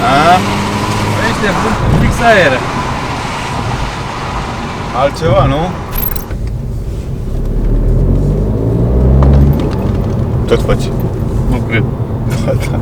A? Ăștia vânt fix aer. Altceva, nu? Tot faci? Nu cred. Da.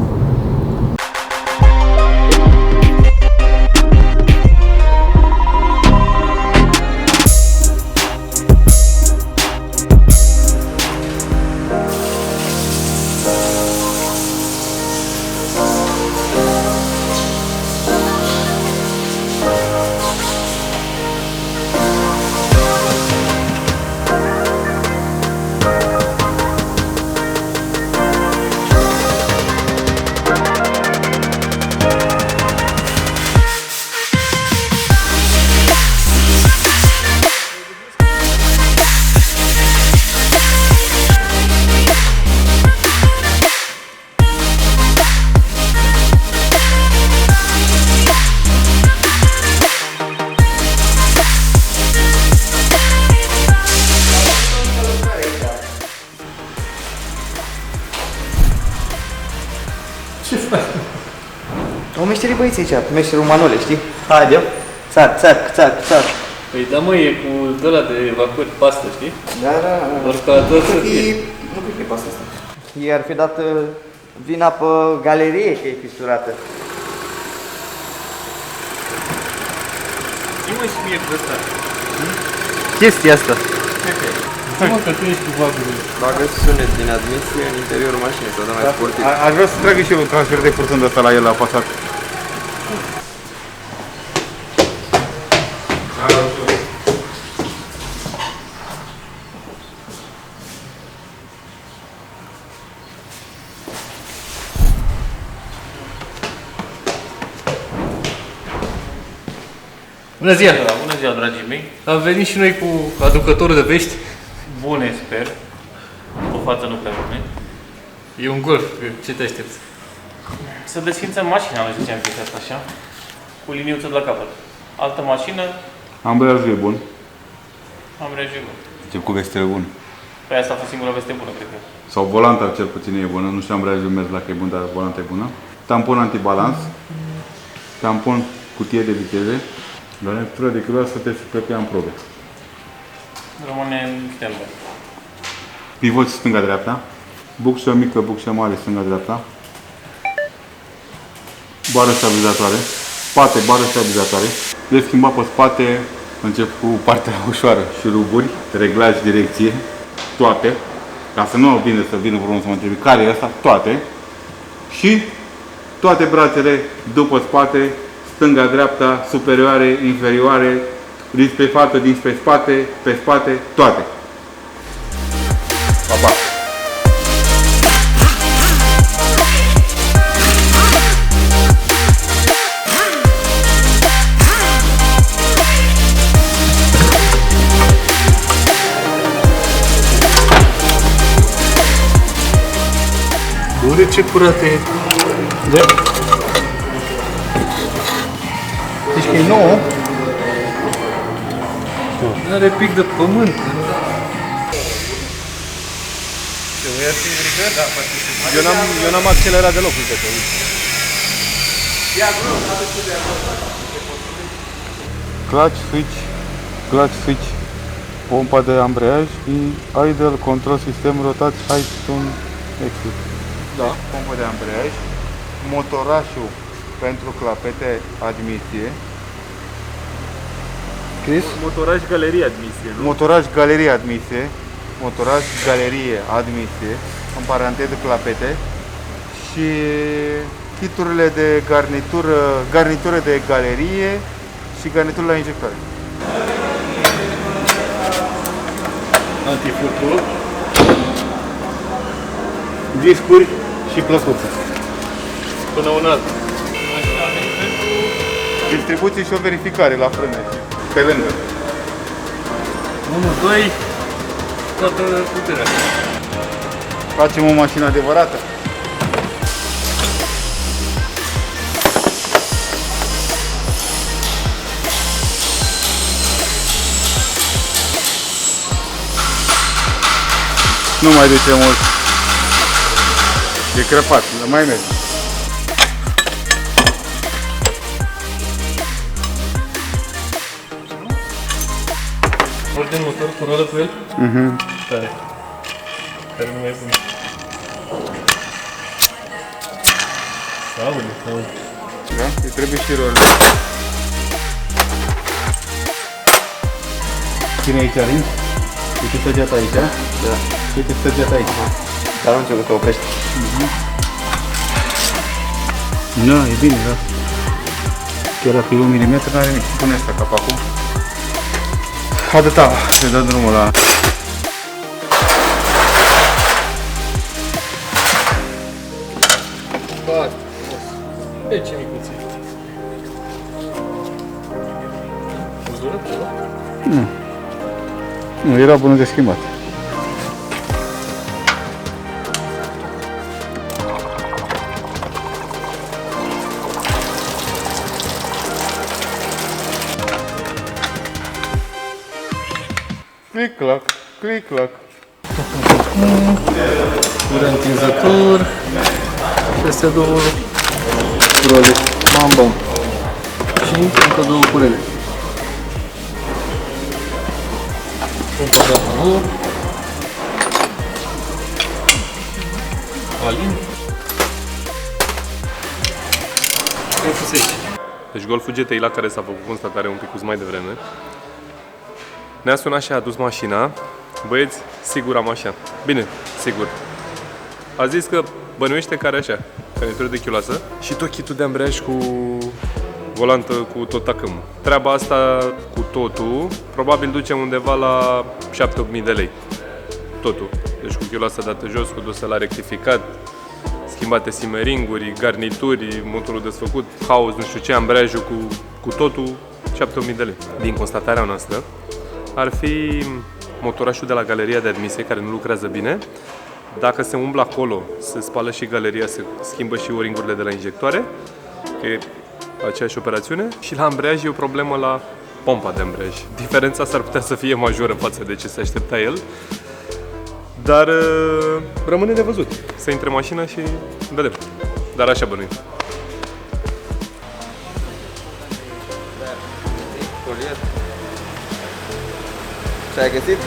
Ce faci? O meșterii băieți aici, meșterul Manole, știi? Haide, țac, țac, țac, țac. Păi da, mă, e cu ăla de evacuări pastă, știi? Da, da, da. Doar că tot să fie. Nu cred că e pasta asta. I-ar fi dat vina pe galerie că e fisurată. Zi-mă și mie pe ăsta. Chestia asta. Zi-mă că tu ești cu vagul. Bagă sunet din admisie în interiorul mașinii, să dă mai sportiv. Aș vrea să trag și eu un transfer de furtun de ăsta la el, la Passat. Bună ziua! Bună ziua, dragii mei! Am venit și noi cu aducătorul de vești. Bune, sper. O față nu prea bune. E un Golf, ce te aștepți? Să desfințăm mașina, noi ziceam chestia asta așa. Cu liniuță de la capăt. Altă mașină, Ambreiajul e bun. am reajut. Ce cu vestele bun. Păi asta a fost singura veste bună, cred că. Sau volanta cel puțin e bună. Nu știu ambreiajul mers dacă e bun, dar volanta e bună. Tampon antibalans. Tampon cutie de viteze. La lectură de kilometri să te plăcea în probe. Rămâne în stand-by. Pivot stânga-dreapta. Bucșă mică, bucșă mare, stânga-dreapta. Bară stabilizatoare. Spate, bară stabilizatoare. Le schimba pe spate, încep cu partea ușoară, șuruburi, reglaj, direcție, toate. Ca să nu vină să vină vreunul să mă întrebi care e asta, toate. Și toate brațele după spate, stânga, dreapta, superioare, inferioare, dinspre față, dinspre spate, pe spate, toate. Pa, pa! Ure, ce curată e! Da. Deci că e nouă? Are pic de pământ. Eu n-am accelerat deloc, uite. Clutch switch, pompa de ambreiaj și idle control system rotat height tune exit. Da. Pompa de ambreiaj, motorașul pentru clapete admisie. Chris? Motoraj galerie admisie, nu? Motoraj galerie admisie. Motoraj galerie admisie, în paranteză clapete. Și kiturile de garnitură de galerie și garnitură la injectoare. Antifurtul. Discuri și plăcuță. Până un alt. Distribuție și o verificare la frâne. Pe lângă. 1, 2, toată puterea. Facem o mașină adevărată. Nu mai duce mult. E crăpat, mai merge. Vor de motor cu rolă cu el? Tare. Care nu mai bun. Aoleu, aoleu. Da? Îi trebuie și role. Cine aici, Alin? Uite săgeata aici, da? Da. Uite săgeata aici. Dar nu început că oprește. Da, e bine, da. Chiar dacă e 1 mm, n-are nimic. Pune asta capacul. Atâta, se dă drumul la... Foarte frumos. De ce micuții? Uzurat ceva? Nu, era bună de schimbat. Clic-clac, clic-clac. Ură întinzător. Și astea două role. Mamă. Și încă două curele. Pompa de apă nouă. Alin. Deci Golful GTI la care s-a făcut constatare un pic mai devreme ne-a sunat și a adus mașina. Băieți, sigur am așa. Bine, sigur. A zis că bănuiește că are așa, garnitură de chiuloasă și tot kitul de ambreiaj cu volantă cu tot tacâmul. Treaba asta cu totul probabil duce undeva la 7.000 de lei. Totul. Deci cu chiuloasă dată jos, cu dusă la rectificat, schimbate simeringuri, garnituri, motorul desfăcut, haos, nu știu ce, ambreiajul cu totul, 7.000 de lei. Din constatarea noastră, ar fi motorașul de la galeria de admisie, care nu lucrează bine. Dacă se umblă acolo, se spală și galeria, se schimbă și o-ringurile de la injectoare, că e aceeași operațiune. Și la ambreiaj e o problemă la pompa de ambreiaj. Diferența s-ar putea să fie majoră față de ce se aștepta el. Dar rămâne de văzut. Să intre în mașină și vedem. Dar așa bănuim. Foliet. Ce ai găsit?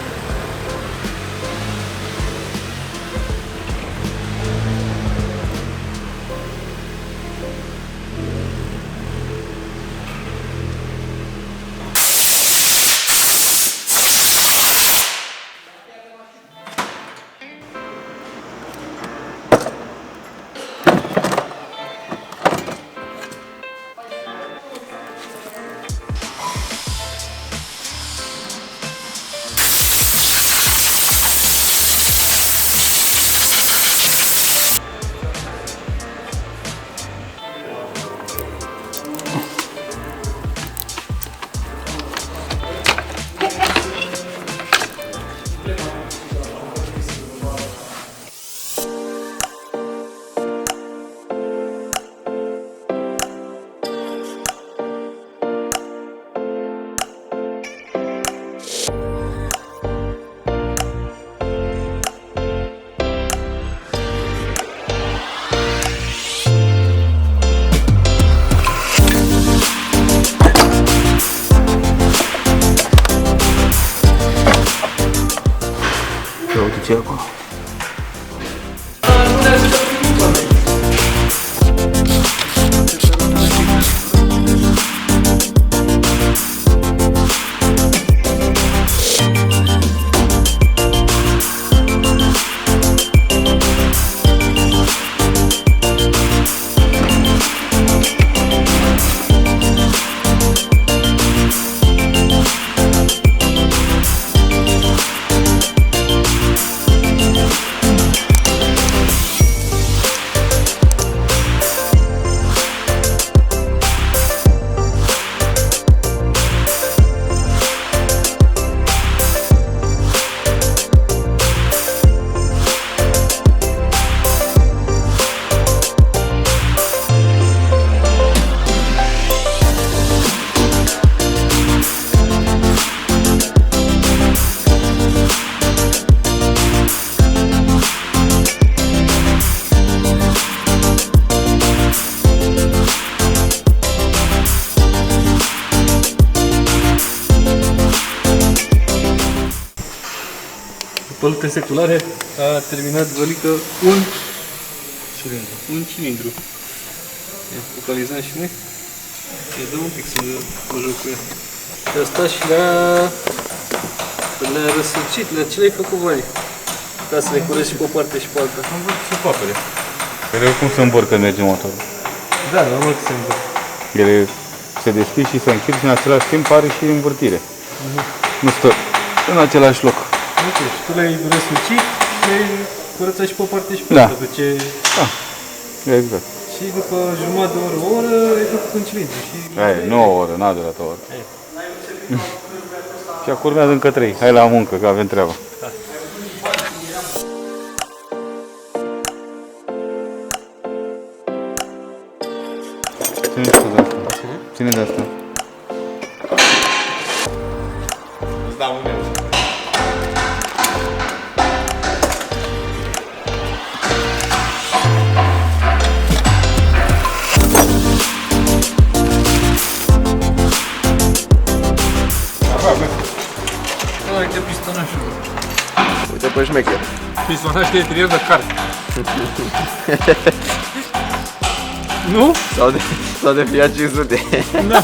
pălute seculare, a terminat vălică un cilindru. Ia, focalizăm și noi. Îi dăm un pic să mă joc cu ea. Și asta și le-a răsăcit, ce le-ai făcut, Vali? Ca să le curăți și pe o parte și pe alta. Am văzut și papele. Ele cum se învârt când merge motorul. Da, normal că se învârt. Ele se deschid și se închid și în același timp are și învârtire. Nu stă în același loc. Ok, și tu le-ai răsucit și le-ai curățat și pe o parte și pe Da. alta. Deci, Exact. și după jumătate de oră, o oră, ai făcut un cilindru. Și Aia, 9 ore, n-a durat o oră. Și acum urmează încă 3. Hai la muncă, că avem treaba. Ține de asta. Ține de asta. Îți dau un euro. uite pistonașul. Uite pe șmecher. Pistonaș de interior de carte. Nu? Sau de Fiat 500. Da.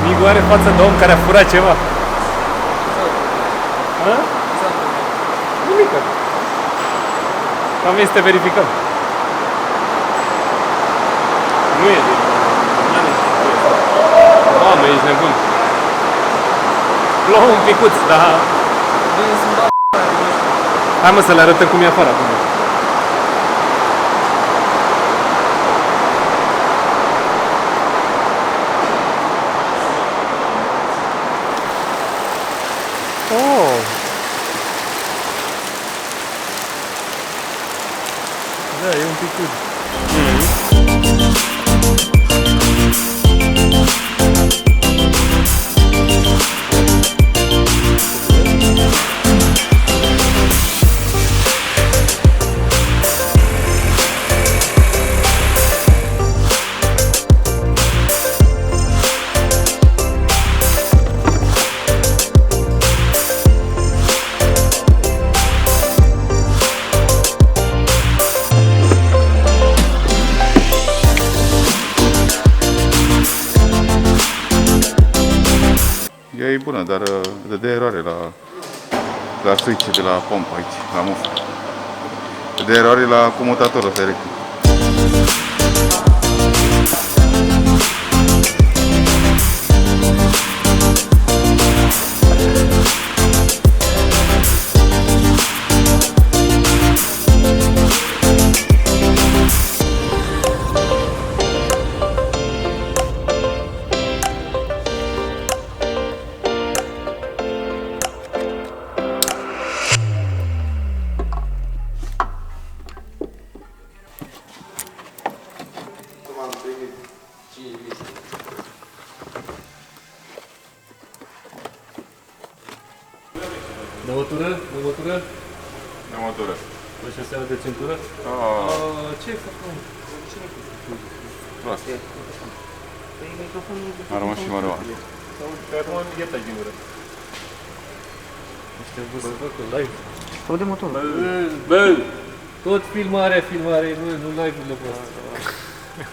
Migu are față de om care a furat ceva. Ha? Nimică. Am venit să te verificăm. Nu e de... Mamă, ești nebun. Plouă un picuț, dar... Hai mă să le arătăm cum e afară acum. Oh. Da, e un pic. Ea e bună, dar dă eroare la switch de la pompă aici, la mufă. Dă eroare la comutatorul ăsta electric. Dămătură? Dămătură? De motoră. Păi și înseamnă de centură? Ce ai făcut? Prost. A rămas și mă rămas. Pe acum ia taci din gură. Ăștia vor să facă live. Sau de motor. Bă! Tot filmare, nu live-urile voastre.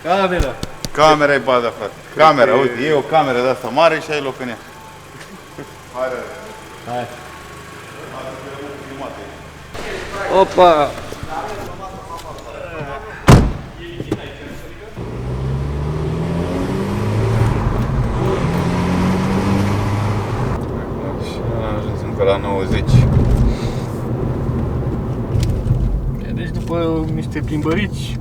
Camera. Camera e baza, frate. Camera, uite, e o cameră de asta mare și ai loc în ea. Hai. Opa! Și am ajuns încă la 90. Deci după niște plimbărici,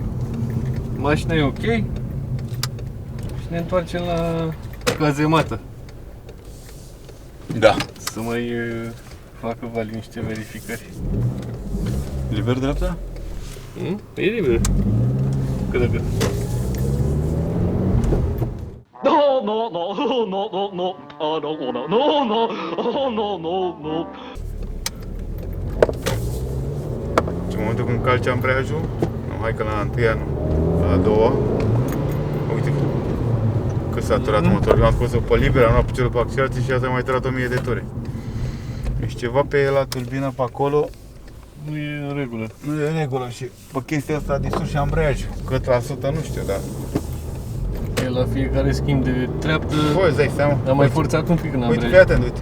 mașina e ok și ne întoarcem la cazemată. Da. Să mai facă Vali niște verificări. Liber dreapta? E liber. Cât de cât. Și în momentul când calci ambreiajul, nu, hai că la întâia nu, la a doua, uite cât s-a turat motorul, l-am scos-o pe liber, am luat piciorul pe accelerație și asta a mai tărat 1000 de ture. Deci ceva pe la turbină pe acolo Nu e în regulă. nu e în regulă și pe chestia asta a distrus și ambreiajul. Cât la sută nu știu, dar... E la fiecare schimb de treaptă. Voi îți dai seama? Am mai forțat un pic în Uite, ambreiaj. fii atent, uite.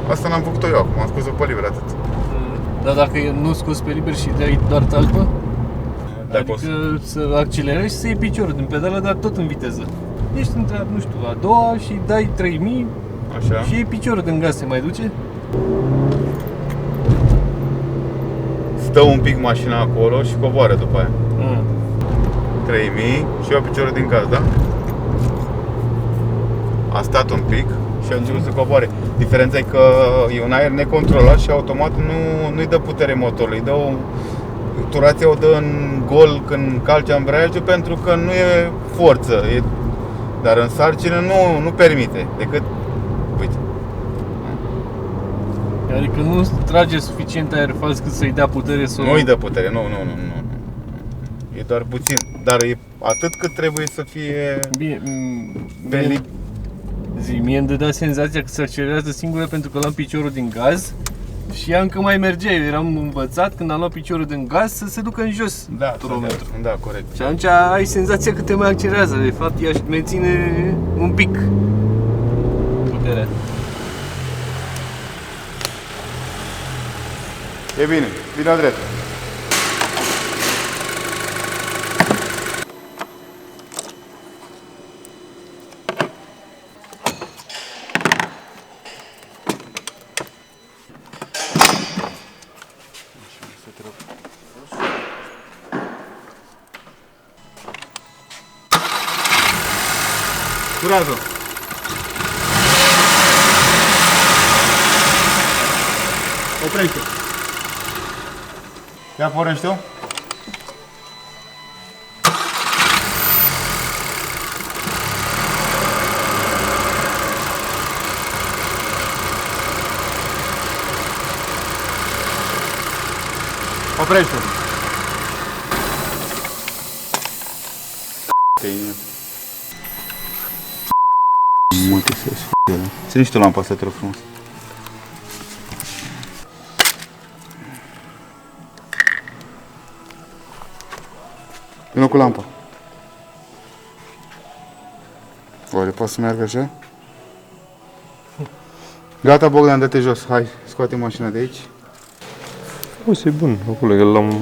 Asta n-am făcut-o eu acum, am scos-o pe liber, atât. Dar dacă nu scos pe liber și dai doar talpă, Da, adică poți. să accelerezi și să iei piciorul din pedală, dar tot în viteză. Ești între, nu știu, a doua și dai 3000 Așa. și iei piciorul din gaz, se mai duce? Stă un pic mașina acolo și coboară după aia. 3000 și eu piciorul din gaz, da? A stat un pic și a început să coboare. Diferența e că e un aer necontrolat și automat nu-i dă putere motorului, îi dă o... Turația o dă în gol când calci ambreiajul pentru că nu e forță, dar în sarcină nu permite decât, uite. Adică nu trage suficient aer fals cât să-i dea putere să... Nu-i dă putere, nu. E doar puțin, dar e atât cât trebuie să fie Bine, pe mie îmi dădea senzația că se accelerează singură pentru că luam piciorul din gaz și ea încă mai mergea. Eu eram învățat când am luat piciorul din gaz să se ducă în jos turometru. Da, corect. Și atunci ai senzația că te mai accelerează. De fapt, ea își menține un pic puterea. E bine, bine la drept. Curează! Oprește! Ia pornește-o! Oprește-o! Multe să ține și tu lampa asta, te rog frumos. Vină cu lampa. Oare poate să meargă așa? Gata, Bogdan, dă-te jos. Hai, scoate mașina de aici. O, e bun, acolo, el l-am...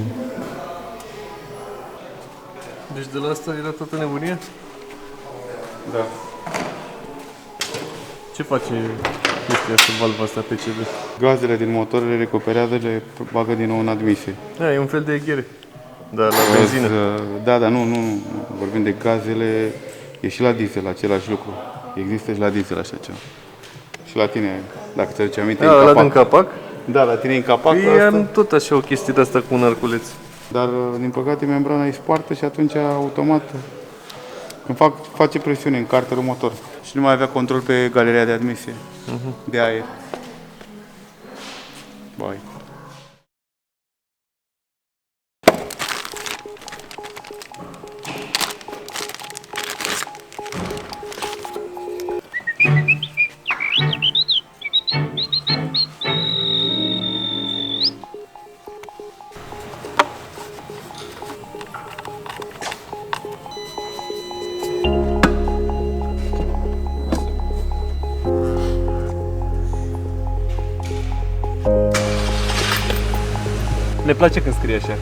Deci de la asta era toată nebunia? Da. Ce face chestia asta, valva asta PCV? Gazele din motor le recuperează, le bagă din nou în admisie. Da, e un fel de ghere. Dar la benzină. Da, nu. Vorbim de gazele, e și la diesel același lucru. Există și la diesel așa ceva. Și la tine, dacă ți aduce aminte, Da, ăla din capac? Da, la tine e în capac Păi asta. am tot așa o chestie de asta cu un arculeț. Dar, din păcate, membrana e spartă și atunci, automat, când face presiune în carterul motor și nu mai avea control pe galeria de admisie de aer. Bai. Ne place când scrie așa.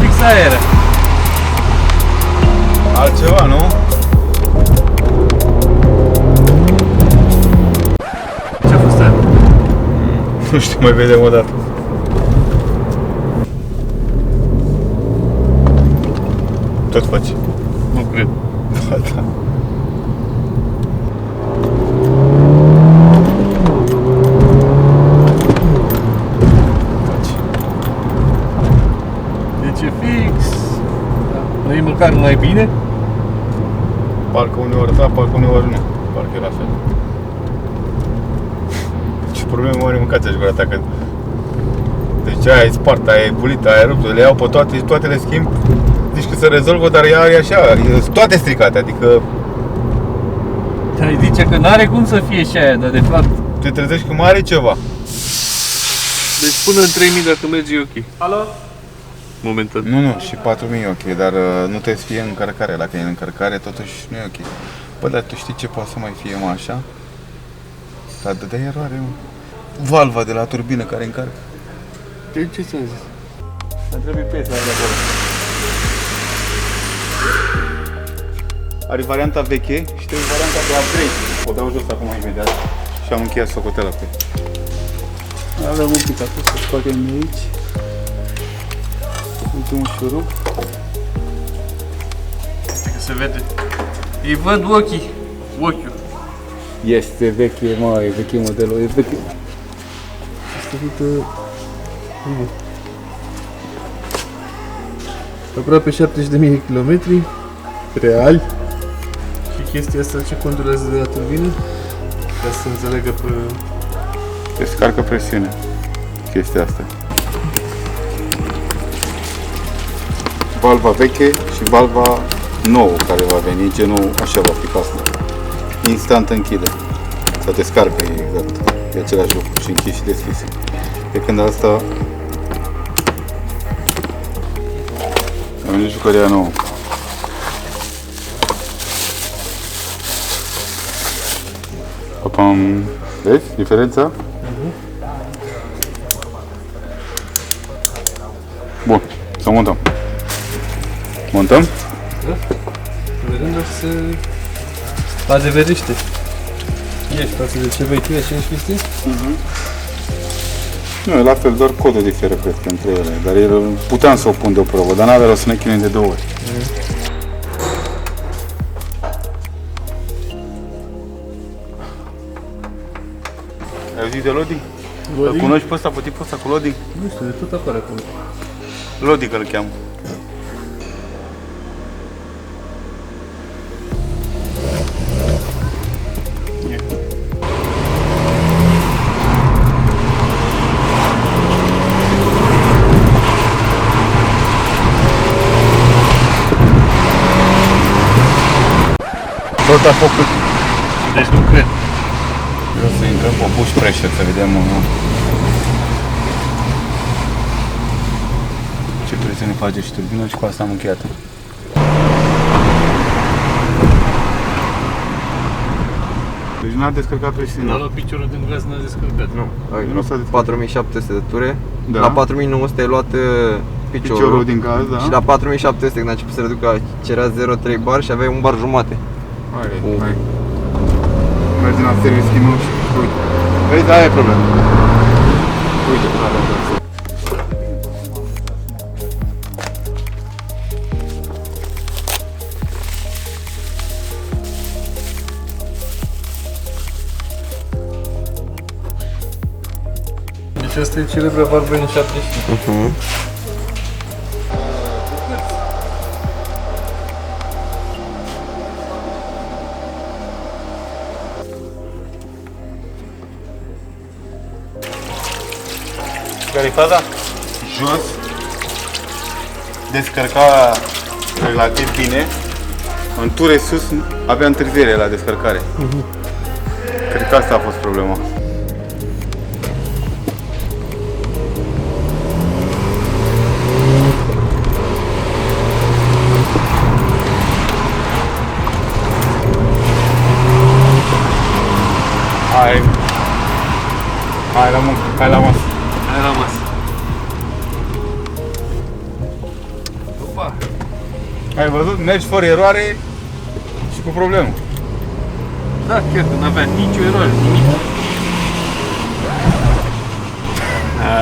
Fix aer. Altceva, nu? Ce-a fost aia? Nu știu, mai vedem o dată. Tot faci. Nu cred. Da, da. Deci e fix. Da. Nu-i măcar mai bine? Parcă uneori da, parcă uneori nu. Parcă e la fel. Ce probleme mari mâncați aș gura ta că... Deci aia e spartă, aia e bulită, aia e ruptă, le iau pe toate și toate le schimb. Zici că se rezolvă, dar ea e așa, e toate stricate, adică Dar zice că n-are cum să fie și aia, dar de fapt... te trezești că mai are ceva. Deci până în 3000 dacă merge e ok. Alo? Momentan. Nu, și 4000 e ok, dar nu trebuie să fie în încărcare. Dacă e în încărcare, totuși nu e ok. Bă, dar tu știi ce poate să mai fie, mă, așa? Dar dădea eroare, mă. Valva de la turbină care încarcă. De ce ți-am zis? Îmi trebuie piesa de acolo. Are varianta veche și trebuie varianta de upgrade. O dau jos acum imediat și am încheiat socotela pe. Avem un pic acum să scoatem de aici. Ultimul șurub. Uite că se vede. Îi văd ochii. Ochiul. Este veche, mă, e veche modelul, e veche. Este făcută... Aproape 70.000 de kilometri reali. Și chestia asta ce controlează de la turbină? Ca să înțelegă pe... Descarcă presiune. Chestia asta. Valva veche și valva nouă care va veni, genul așa va fi asta. Instant închide. Sau descarcă exact. E același lucru și închis și deschis. Pe când asta a venit jucăria nouă. Papam. Vezi diferența? Bun, să montăm. Montăm? Vedem dacă se adeverește. Ești față de ce vechi e aceeași chestie? Nu, e la fel, doar codul diferă, cred că, între ele. Dar el puteam să o pun de o probă, dar n-avea rost să ne chinuim de 2 ori. Ai auzit de loading? Îl cunoști pe ăsta, pe tipul ăsta cu loading? Nu știu, de tot apare acolo. Loading îl cheamă. Tot a făcut. Deci nu cred. Vreau să intrăm pe push pressure, să vedem ce presiune face și turbina și cu asta am încheiat. Deci n-a descărcat presiunea. Dar la piciorul din gaz n-a descărcat. Nu, Nu s-a descărcat. 4700 de ture. Da. La 4900 ai luat Piciorul din gaz, da? Și la 4700 când a început să reducă, cerea 0,3 bar și aveai un bar jumate. Hai. Mergem la service, schimbăm și uite. Vezi, aia e problema. Uite, Deci asta e celebra Varbeni 75. care e faza? Jos, descărca relativ bine, în ture sus avea întârziere la descărcare. Cred că asta a fost problema. Hai la muncă, hai la masă. Hai la masă. Ai văzut? Mergi fără eroare și cu problemă. Da, chiar că n-avea nicio eroare, nimic.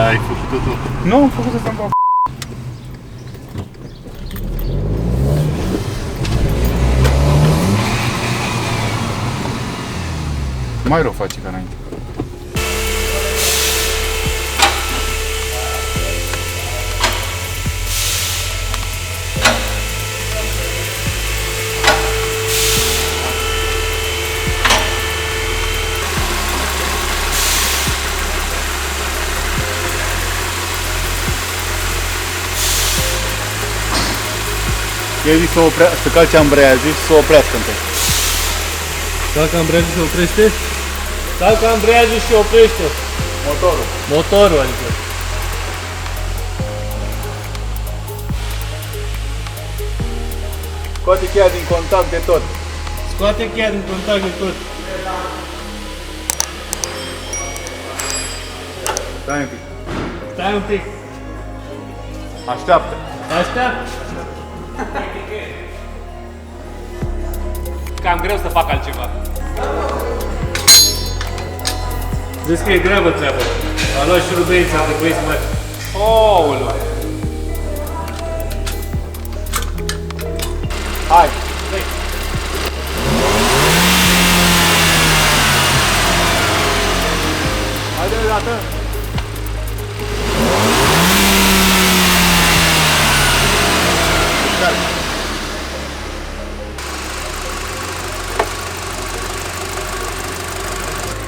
Ai făcut-o tu. Nu am făcut asta în bă. Mai rău face ca înainte. I-a zis să calce ambreiajul și să o oprească întâi. Calcă ambreiajul și oprește? Calcă ambreiajul și oprește. Motorul. Motorul, adică. Scoate cheia din contact de tot. Scoate cheia din contact de tot. Stai un pic. Stai un pic. Așteaptă. Așteaptă. Cam greu să fac altceva. Vezi că e greabă treaba. A luat și rubeița, a trebuit să mai... Oulu! Hai. Haide de dată.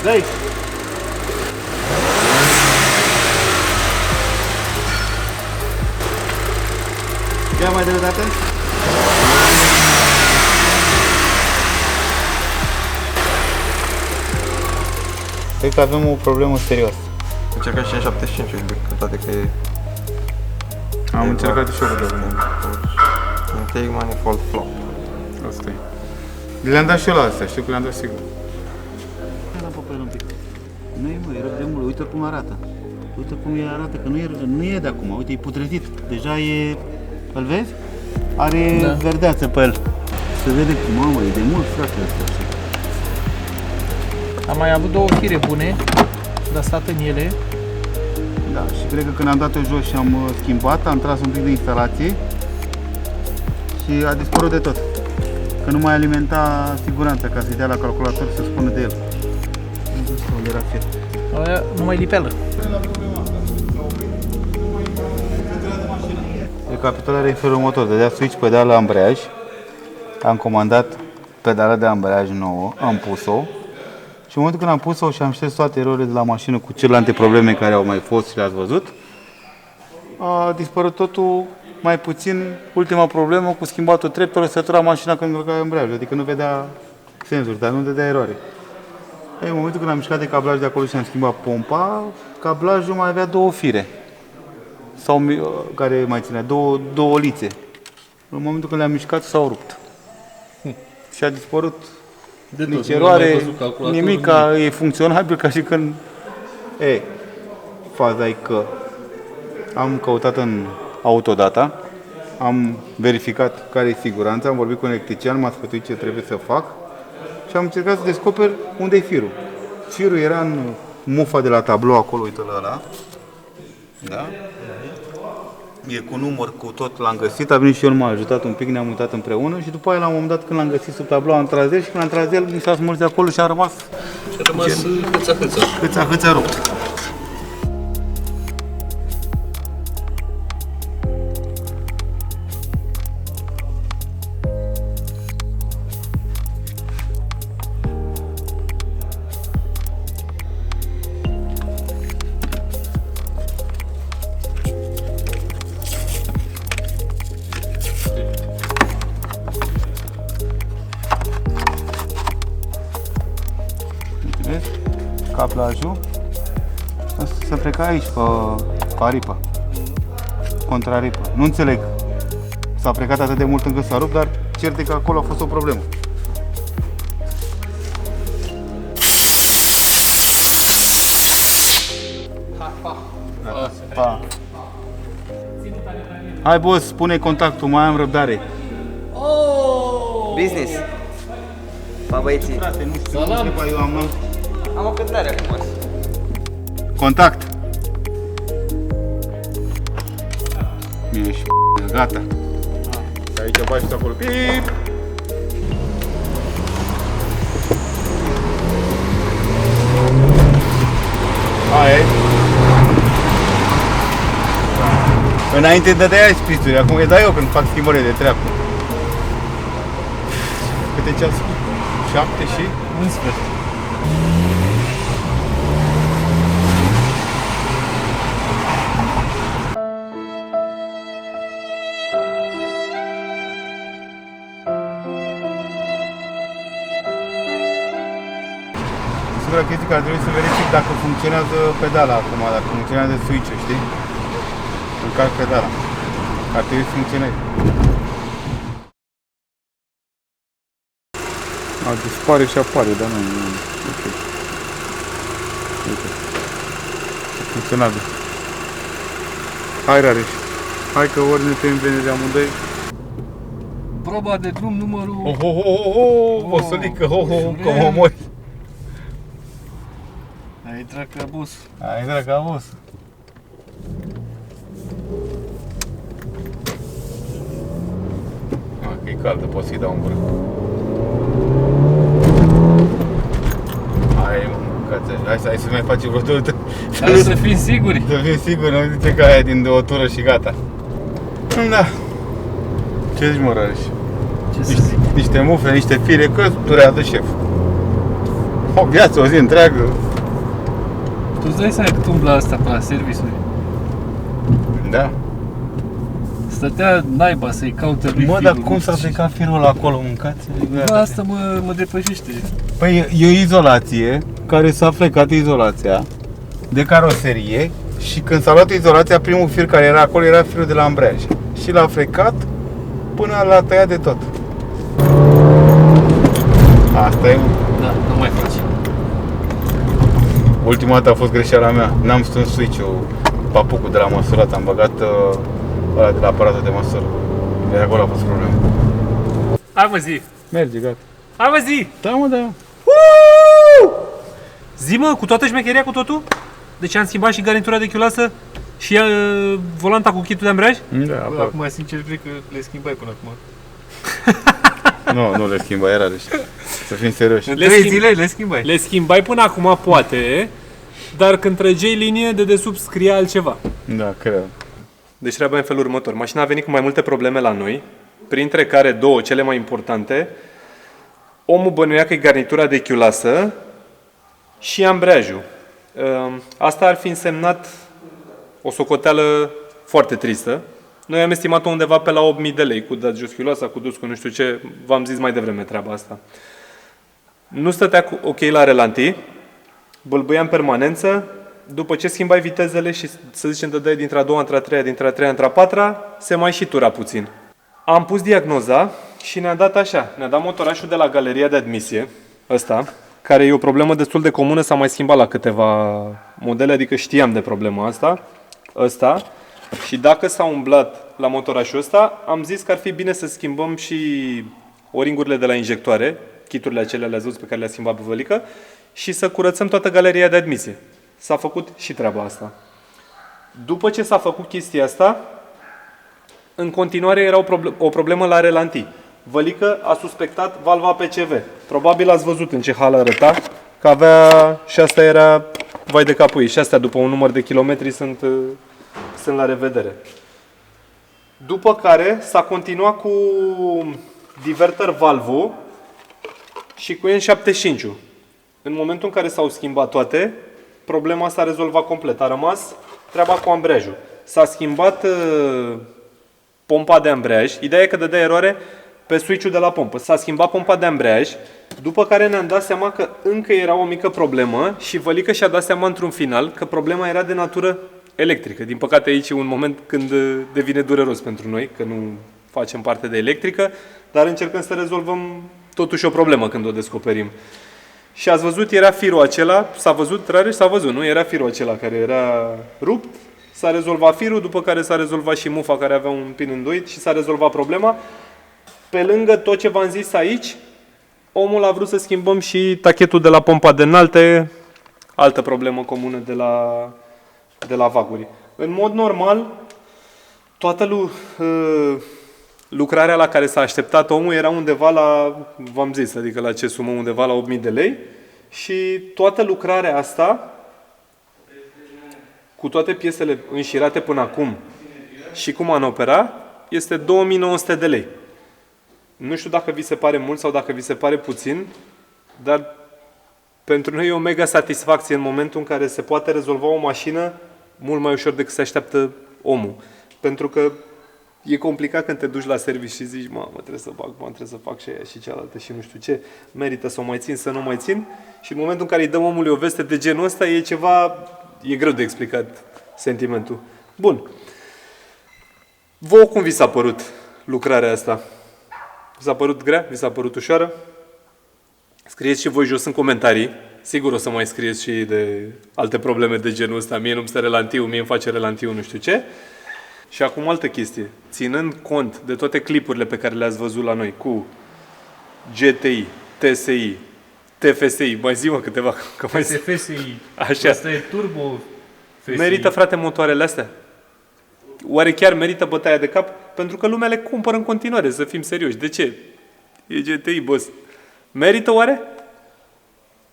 De aici. Ia mai de dată. Cred că avem o problemă serioasă. Încerca și în 75 cu toate că e... Am încercat și eu de acum. Intake manifold flop. Asta e. Le-am dat și eu la astea, știu că le-am dat sigur. La papel un pic. Nu e, mă, e rău de mult. Uite cum arată. Uite cum e arată, că nu e de acum. Uite, e putrezit. Deja e... Îl vezi? Are verdeață pe el. Se vede cum, mamă, e de mult, frate, ăsta. Am mai avut două fire bune, lăsat în ele. Da, și cred că când am dat-o jos și am schimbat, am tras un pic de instalație și a dispărut de tot. Că nu mai alimenta siguranța ca să-i dea la calculator să spună de el. Nu știu unde era fir. Aia nu mai lipeală. Recapitularea e în felul următor. Dădea switch pedal la ambreiaj. Am comandat pedala de ambreiaj nouă, am pus-o. Și în momentul când am pus-o și am șters toate erorile de la mașină cu celelalte probleme care au mai fost și le-ați văzut, a dispărut totul, mai puțin ultima problemă cu schimbatul treptelor, sătura mașina când încărca ambreiajul, adică nu vedea senzuri, dar nu dădea eroare. În momentul când am mișcat de cablaj de acolo și am schimbat pompa, cablajul mai avea două fire, sau care mai ținea, două lițe. În momentul când le-am mișcat s-au rupt. Și a dispărut. Nici eroare, nimica, e funcționabil ca și când... Faza e că am căutat în Autodata, am verificat care e siguranța, am vorbit cu un electrician, m-a sfătuit ce trebuie să fac și am încercat să descoper unde e firul. Firul era în mufa de la tablou, acolo, uite la ăla. Da? E cu număr, cu tot, l-am găsit, a venit și el, m-a ajutat un pic, ne-am uitat împreună și după aia la un moment dat când l-am găsit sub tablou am tras de el și când am tras de el mi s-a smuls de acolo și a rămas hâța rupt. Cablajul se pleca aici, pe aripă, contra aripă. Nu înțeleg, s-a plecat atât de mult încât s-a rupt, dar cert e că acolo a fost o problemă. Pa. Hai, boss, spune contactul, mai am răbdare. Business. Pa băieții. Frate, nu știu, salam. Eu Am o cântare acum. Contact. Bine și gata. Aici bagi și acolo. Pip! Aia e. Înainte dădeai sprituri, acum îi dai eu când fac schimbări de treabă. Câte ceas? 7 și? 11. Singura chestie care trebuie să verific dacă funcționează pedala acum, dacă funcționează switch-ul, știi? Încarc pedala. Ar trebui să funcționeze. A, dispare și apare, dar nu. Ok. Uite. Funcționabil. Hai, Rareș. Hai că ori ne tem vene de amândoi. Proba de drum numărul... Bosolică, că mă mori. Ai intrat ca boss. Ai intrat ca boss. Că e caldă, poți să-i dau un bură. Hai să mai facem vreo tură. Hai să fim siguri. Să fim siguri, nu zice că aia din o tură și gata. Da. Ce zici, mă, Rareș? Ce să zic? Niște mufle, niște fire, că durează șef. O viață, o zi întreagă. Tu îți dai seama cât umbla asta pe la serviciuri? Da. Stătea naiba să-i caute lui Mă, firul, dar cum nu s-a știu plecat firul ăla acolo, mâncați? ce. Bă, asta mă depășește. Păi e o izolație care s-a frecat izolația de caroserie și când s-a luat izolația, primul fir care era acolo era firul de la ambreiaj. Și l-a frecat până l-a tăiat de tot. Asta e. Da, nu mai faci. Ultima dată a fost greșeala mea. N-am strâns switch-ul, papucul de la măsurat, am băgat ăla de la aparatul de măsură. De acolo a fost problema. Hai mă zi! Merge, gata. Hai mă zi! Da, mă, da. Zi mă, cu toată șmecheria, cu totul? Deci am schimbat și garnitura de chiulasă și volanta cu kitul de ambreiaj? Da, Bă, acum sincer cred că le schimbai până acum. Nu le schimba, era deci. Să fim serioși. În 3 zile le schimbai. Le schimbai până acum, poate, dar când trăgeai linie, de desubt scria altceva. Da, cred. Deci treaba e în felul următor. Mașina a venit cu mai multe probleme la noi, printre care două, cele mai importante. Omul bănuia că e garnitura de chiulasă și ambreiajul. Asta ar fi însemnat o socoteală foarte tristă. Noi am estimat-o undeva pe la 8.000 de lei, cu dat jos chiuloasa, cu dus, cu nu știu ce. V-am zis mai devreme treaba asta. Nu stătea ok la relanti, bâlbâia în permanență. După ce schimbai vitezele și, să zicem, dădeai dintre a doua, între a treia, dintre a treia, între a patra, se mai și tura puțin. Am pus diagnoza și ne-a dat așa. Ne-a dat motorașul de la galeria de admisie, ăsta, care e o problemă destul de comună, s-a mai schimbat la câteva modele, adică știam de problema asta, ăsta. Și dacă s-a umblat la motorașul ăsta, am zis că ar fi bine să schimbăm și o-ringurile de la injectoare, kiturile acelea le-ați văzut pe care le-a schimbat pe vălică, și să curățăm toată galeria de admisie. S-a făcut și treaba asta. După ce s-a făcut chestia asta, în continuare era o problemă la relanti. Vălică a suspectat valva PCV. Probabil ați văzut în ce hal arăta, că avea, și asta era vai de capul ei. Și astea, după un număr de kilometri, sunt la revedere. După care s-a continuat cu diverter valvul și cu N75-ul. În momentul în care s-au schimbat toate, problema s-a rezolvat complet. A rămas treaba cu ambreiajul. S-a schimbat pompa de ambreiaj. Ideea e că dădea eroare pe switch-ul de la pompă. S-a schimbat pompa de ambreiaj, după care ne-am dat seama că încă era o mică problemă și Vălică și-a dat seama într-un final că problema era de natură electrică. Din păcate aici e un moment când devine dureros pentru noi, că nu facem parte de electrică, dar încercăm să rezolvăm totuși o problemă când o descoperim. Și ați văzut, era firul acela, s-a văzut, Rareș, s-a văzut, nu? Era firul acela care era rupt, s-a rezolvat firul, după care s-a rezolvat și mufa care avea un pin îndoit și s-a rezolvat problema. Pe lângă tot ce v-am zis aici, omul a vrut să schimbăm și tachetul de la pompa de înalte, altă problemă comună de la vaguri. În mod normal, toată lucrarea la care s-a așteptat omul era undeva la, v-am zis, adică la ce sumă, undeva la 8.000 de lei și toată lucrarea asta, cu toate piesele înșirate până acum și cu manopera, este 2.900 de lei. Nu știu dacă vi se pare mult sau dacă vi se pare puțin, dar pentru noi e o mega satisfacție în momentul în care se poate rezolva o mașină mult mai ușor decât se așteaptă omul. Pentru că e complicat când te duci la serviciu și zici, mamă, trebuie să bag bani, trebuie să fac și aia și cealaltă și nu știu ce, merită să o mai țin, să nu mai țin. Și în momentul în care îi dăm omului o veste de genul ăsta, e ceva, e greu de explicat sentimentul. Bun. Vouă cum vi s-a părut lucrarea asta? Vi s-a părut grea? Vi s-a părut ușoară? Scrieți și voi jos în comentarii. Sigur o să mai scrieți și de alte probleme de genul ăsta. Mie nu-mi stă relantiu, mie îmi face relantiu, nu știu ce. Și acum altă chestie. Ținând cont de toate clipurile pe care le-ați văzut la noi cu GTI, TSI, TFSI, mai zi-mă câteva, că mai zi. TFSI. Așa. Asta e turbo FSI. Merită, frate, motoarele astea? Oare chiar merită bătaia de cap? Pentru că lumea le cumpără în continuare, să fim serioși. De ce? E GTI, boss. Merită oare?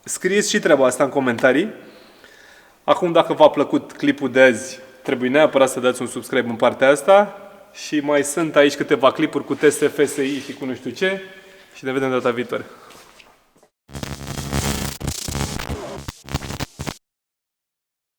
Scrieți și treaba asta în comentarii. Acum, dacă v-a plăcut clipul de azi, trebuie neapărat să dați un subscribe în partea asta. Și mai sunt aici câteva clipuri cu teste FSI și cu nu știu ce. Și ne vedem data viitoare.